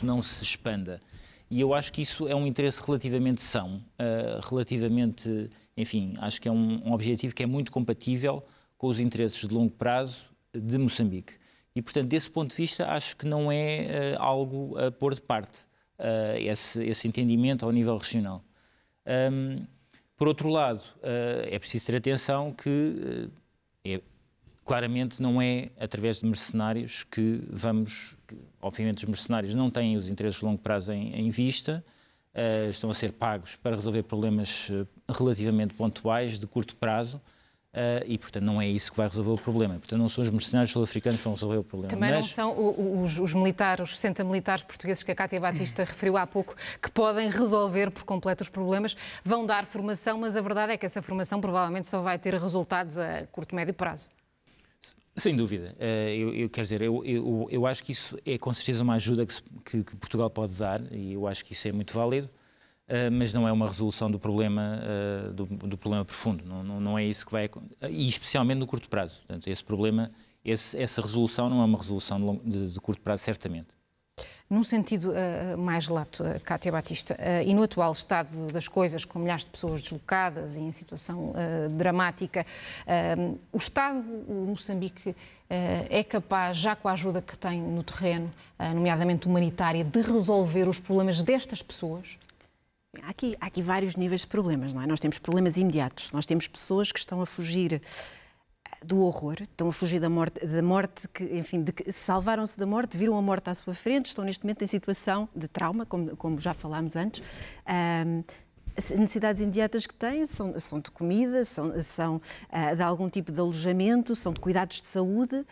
não se expanda. E eu acho que isso é um interesse relativamente são, enfim, acho que é um objetivo que é muito compatível com os interesses de longo prazo de Moçambique. E, portanto, desse ponto de vista, acho que não é algo a pôr de parte, esse entendimento ao nível regional. Por outro lado, é preciso ter atenção que claramente não é através de mercenários que vamos... Obviamente os mercenários não têm os interesses de longo prazo em vista, estão a ser pagos para resolver problemas relativamente pontuais, de curto prazo, e, portanto, não é isso que vai resolver o problema. Portanto, não são os mercenários sul-africanos que vão resolver o problema. Também não são os militares, os 60 militares portugueses que a Cátia Batista referiu há pouco, que podem resolver por completo os problemas, vão dar formação, mas a verdade é que essa formação provavelmente só vai ter resultados a curto, médio prazo. Sem dúvida. Quero dizer, eu acho que isso é com certeza uma ajuda que Portugal pode dar, e eu acho que isso é muito válido, mas não é uma resolução do problema, do problema profundo. Não é isso que vai... E especialmente no curto prazo. Portanto, esse problema, essa resolução não é uma resolução de curto prazo, certamente. Num sentido mais lato, Cátia Batista, e no atual estado das coisas, com milhares de pessoas deslocadas e em situação dramática, o Estado de Moçambique é capaz, já com a ajuda que tem no terreno, nomeadamente humanitária, de resolver os problemas destas pessoas? Há aqui vários níveis de problemas, não é? Nós temos problemas imediatos, nós temos pessoas que estão a fugir do horror, estão a fugir da morte que, enfim, salvaram-se da morte, viram a morte à sua frente, estão neste momento em situação de trauma, como já falámos antes. As necessidades imediatas que têm são de comida, são de algum tipo de alojamento, são de cuidados de saúde,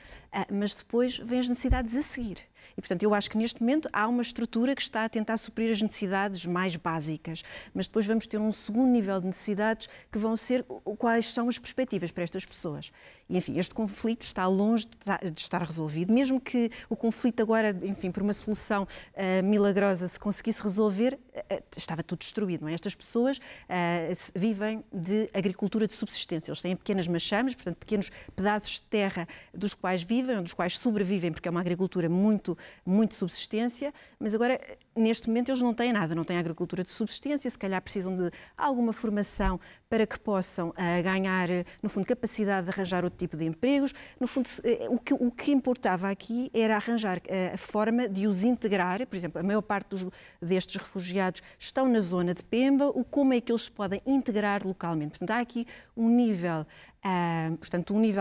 mas depois vêm as necessidades a seguir. E, portanto, eu acho que neste momento há uma estrutura que está a tentar suprir as necessidades mais básicas, mas depois vamos ter um segundo nível de necessidades que vão ser quais são as perspectivas para estas pessoas. E, enfim, este conflito está longe de estar resolvido, mesmo que o conflito agora, enfim, por uma solução milagrosa se conseguisse resolver, estava tudo destruído, não é? Estas pessoas vivem de agricultura de subsistência, eles têm pequenas machamas, portanto, pequenos pedaços de terra dos quais vivem, ou dos quais sobrevivem, porque é uma agricultura muito subsistência, mas agora, neste momento, eles não têm nada, não têm agricultura de subsistência, se calhar precisam de alguma formação para que possam ganhar, no fundo, capacidade de arranjar outro tipo de empregos. No fundo, o que importava aqui era arranjar a forma de os integrar. Por exemplo, a maior parte destes refugiados estão na zona de Pemba, como é que eles se podem integrar localmente. Portanto, há aqui um nível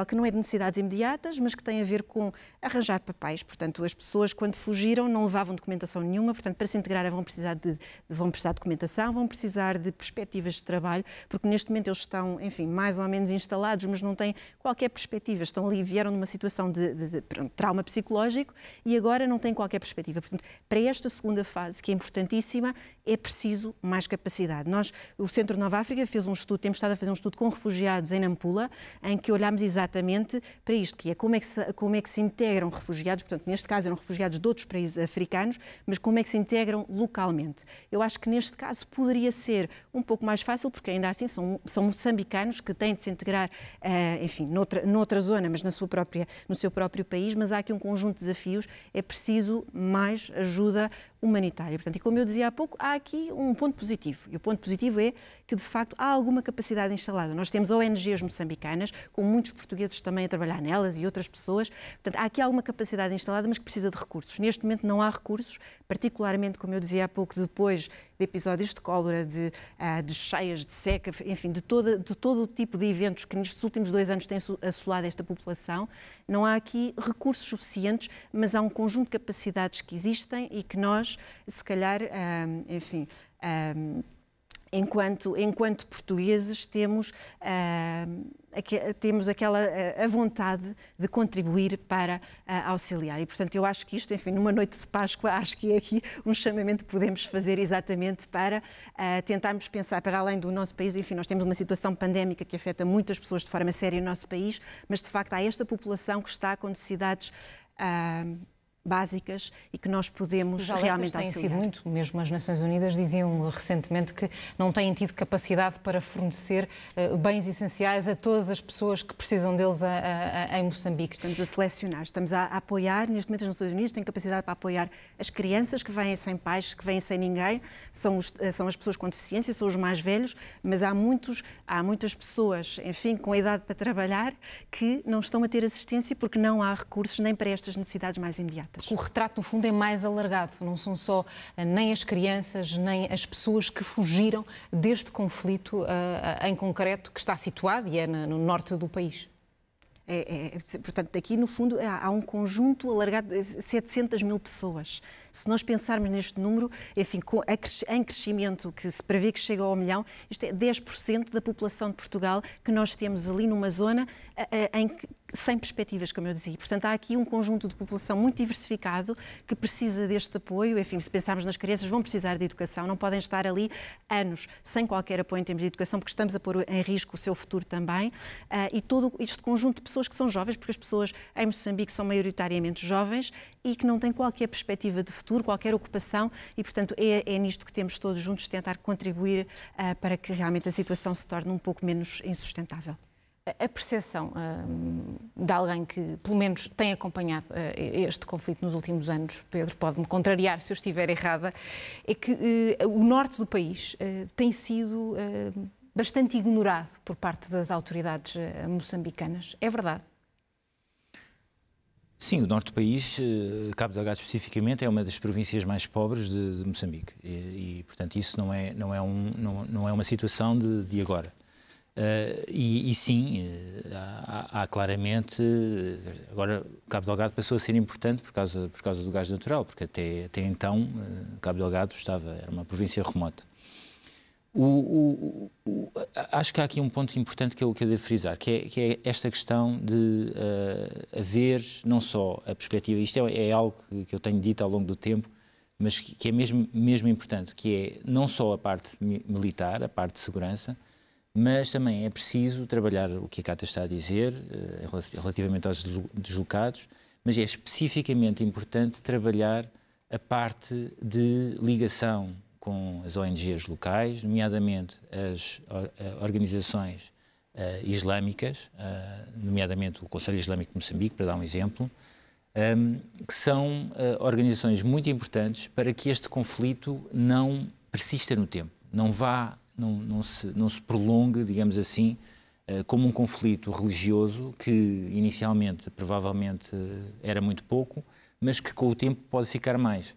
que não é de necessidades imediatas, mas que tem a ver com arranjar papéis. Portanto, as pessoas, quando fugiram, não levavam documentação nenhuma, portanto, para se integrarem vão precisar de documentação, vão precisar de perspectivas de trabalho, porque neste momento eles estão, enfim, mais ou menos instalados, mas não têm qualquer perspectiva. Estão ali, vieram numa situação de trauma psicológico e agora não têm qualquer perspectiva. Portanto, para esta segunda fase, que é importantíssima, é preciso mais capacidade. O Centro Nova África fez um estudo, temos estado a fazer um estudo com refugiados em Nampula, em que olhámos exatamente para isto, que é como é que se integram refugiados, portanto, neste caso eram refugiados de outros países africanos, mas como é que se integram localmente. Eu acho que neste caso poderia ser um pouco mais fácil, porque ainda assim são moçambicanos que têm de se integrar, enfim, noutra zona, mas no seu próprio país, mas há aqui um conjunto de desafios, é preciso mais ajuda humanitária. Portanto, e como eu dizia há pouco, há aqui um ponto positivo. E o ponto positivo é que, de facto, há alguma capacidade instalada. Nós temos ONGs moçambicanas, com muitos portugueses também a trabalhar nelas e outras pessoas. Portanto, há aqui alguma capacidade instalada, mas que precisa de recursos. Neste momento não há recursos, particularmente, como eu dizia há pouco, depois de episódios de cólera, de cheias, de seca, enfim, de todo o tipo de eventos que nestes últimos 2 anos têm assolado esta população. Não há aqui recursos suficientes, mas há um conjunto de capacidades que existem e que nós, se calhar, enfim, enquanto portugueses temos aquela a vontade de contribuir para auxiliar. E, portanto, eu acho que isto, enfim, numa noite de Páscoa, acho que é aqui um chamamento que podemos fazer exatamente para tentarmos pensar para além do nosso país. Enfim, nós temos uma situação pandémica que afeta muitas pessoas de forma séria no nosso país, mas, de facto, há esta população que está com necessidades básicas e que nós podemos realmente auxiliar. Têm sido muito, mesmo as Nações Unidas diziam recentemente que não têm tido capacidade para fornecer bens essenciais a todas as pessoas que precisam deles em Moçambique. Estamos a selecionar, estamos a apoiar, neste momento as Nações Unidas têm capacidade para apoiar as crianças que vêm sem pais, que vêm sem ninguém, são as pessoas com deficiência, são os mais velhos, mas há muitas pessoas, enfim, com idade para trabalhar, que não estão a ter assistência porque não há recursos nem para estas necessidades mais imediatas. O retrato, no fundo, é mais alargado. Não são só nem as crianças, nem as pessoas que fugiram deste conflito em concreto, que está situado e é no norte do país. Portanto, aqui no fundo há um conjunto alargado de 700 mil pessoas. Se nós pensarmos neste número, enfim, em crescimento, que se prevê que chega ao 1 milhão, isto é 10% da população de Portugal que nós temos ali numa zona sem perspectivas, como eu dizia. Portanto, há aqui um conjunto de população muito diversificado que precisa deste apoio. Enfim, se pensarmos nas crianças, vão precisar de educação, não podem estar ali anos sem qualquer apoio em termos de educação, porque estamos a pôr em risco o seu futuro também. E todo este conjunto de pessoas que são jovens, porque as pessoas em Moçambique são maioritariamente jovens e que não têm qualquer perspectiva de futuro, qualquer ocupação e, portanto, é nisto que temos todos juntos tentar contribuir para que realmente a situação se torne um pouco menos insustentável. A percepção de alguém que, pelo menos, tem acompanhado este conflito nos últimos anos, Pedro, pode-me contrariar se eu estiver errada, é que o norte do país tem sido bastante ignorado por parte das autoridades moçambicanas. É verdade? Sim, o norte do país, Cabo Delgado especificamente, é uma das províncias mais pobres de Moçambique e, portanto, isso não é uma situação de agora. E sim, há claramente, agora Cabo Delgado passou a ser importante por causa do gás natural, porque até então Cabo Delgado era uma província remota. Acho que há aqui um ponto importante que eu devo frisar, que é esta questão de haver não só a perspectiva, isto é algo que eu tenho dito ao longo do tempo, mas que é mesmo importante, que é não só a parte militar, a parte de segurança, mas também é preciso trabalhar o que a Cátia está a dizer relativamente aos deslocados, mas é especificamente importante trabalhar a parte de ligação com as ONGs locais, nomeadamente as organizações islâmicas, nomeadamente o Conselho Islâmico de Moçambique, para dar um exemplo, que são organizações muito importantes para que este conflito não persista no tempo, não se prolongue, digamos assim, como um conflito religioso que inicialmente provavelmente era muito pouco, mas que com o tempo pode ficar mais.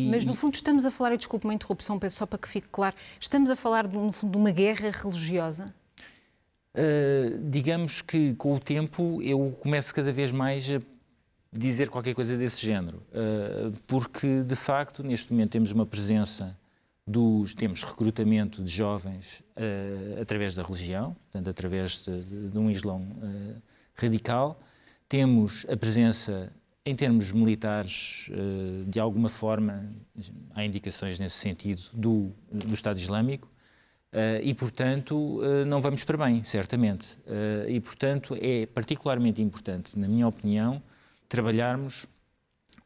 Mas no fundo estamos a falar, e desculpe uma interrupção, Pedro, só para que fique claro, estamos a falar no fundo de uma guerra religiosa? Digamos que com o tempo eu começo cada vez mais a dizer qualquer coisa desse género, porque de facto neste momento temos uma presença temos recrutamento de jovens através da religião, portanto através de um Islão radical, temos a presença em termos militares, de alguma forma, há indicações nesse sentido do Estado Islâmico e, portanto, não vamos para bem, certamente. E, portanto, é particularmente importante, na minha opinião, trabalharmos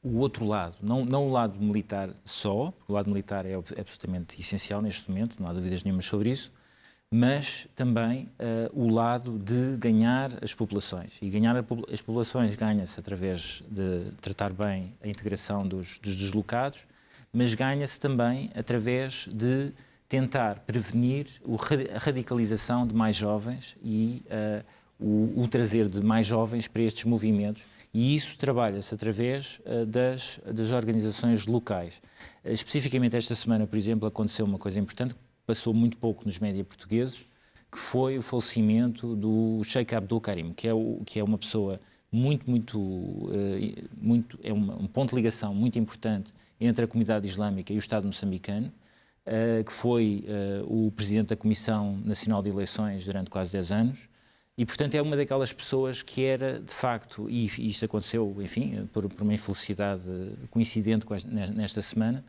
o outro lado, não o lado militar só, porque o lado militar é absolutamente essencial neste momento, não há dúvidas nenhumas sobre isso, mas também o lado de ganhar as populações. E ganhar as populações ganha-se através de tratar bem a integração dos deslocados, mas ganha-se também através de tentar prevenir a radicalização de mais jovens e o trazer de mais jovens para estes movimentos. E isso trabalha-se através das organizações locais. Especificamente esta semana, por exemplo, aconteceu uma coisa importante, passou muito pouco nos média portugueses, que foi o falecimento do Sheikh Abdul Karim, que é uma pessoa é um ponto de ligação muito importante entre a comunidade islâmica e o Estado moçambicano, que foi o presidente da Comissão Nacional de Eleições durante quase 10 anos, e, portanto, é uma daquelas pessoas que era, de facto, e isto aconteceu, enfim, por uma infelicidade coincidente nesta semana,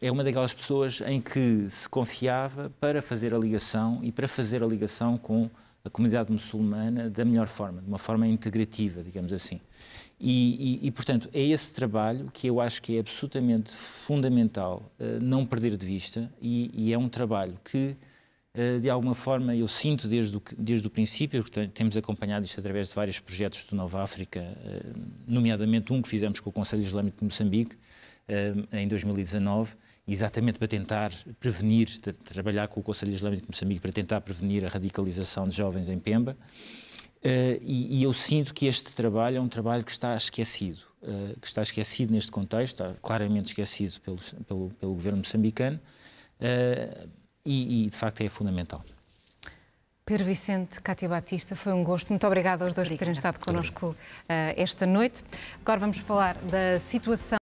é uma daquelas pessoas em que se confiava para fazer a ligação e para fazer a ligação com a comunidade muçulmana da melhor forma, de uma forma integrativa, digamos assim. Portanto, é esse trabalho que eu acho que é absolutamente fundamental não perder de vista e é um trabalho que, de alguma forma, eu sinto desde o princípio, porque temos acompanhado isto através de vários projetos do Nova África, nomeadamente um que fizemos com o Conselho Islâmico de Moçambique em 2019, exatamente para tentar prevenir, trabalhar com o Conselho Islâmico de Moçambique para tentar prevenir a radicalização de jovens em Pemba. E eu sinto que este trabalho é um trabalho que está esquecido neste contexto, está claramente esquecido pelo governo moçambicano e de facto é fundamental. Pedro Vicente, Cátia Batista, foi um gosto. Muito obrigada aos dois por terem estado connosco esta noite. Agora vamos falar da situação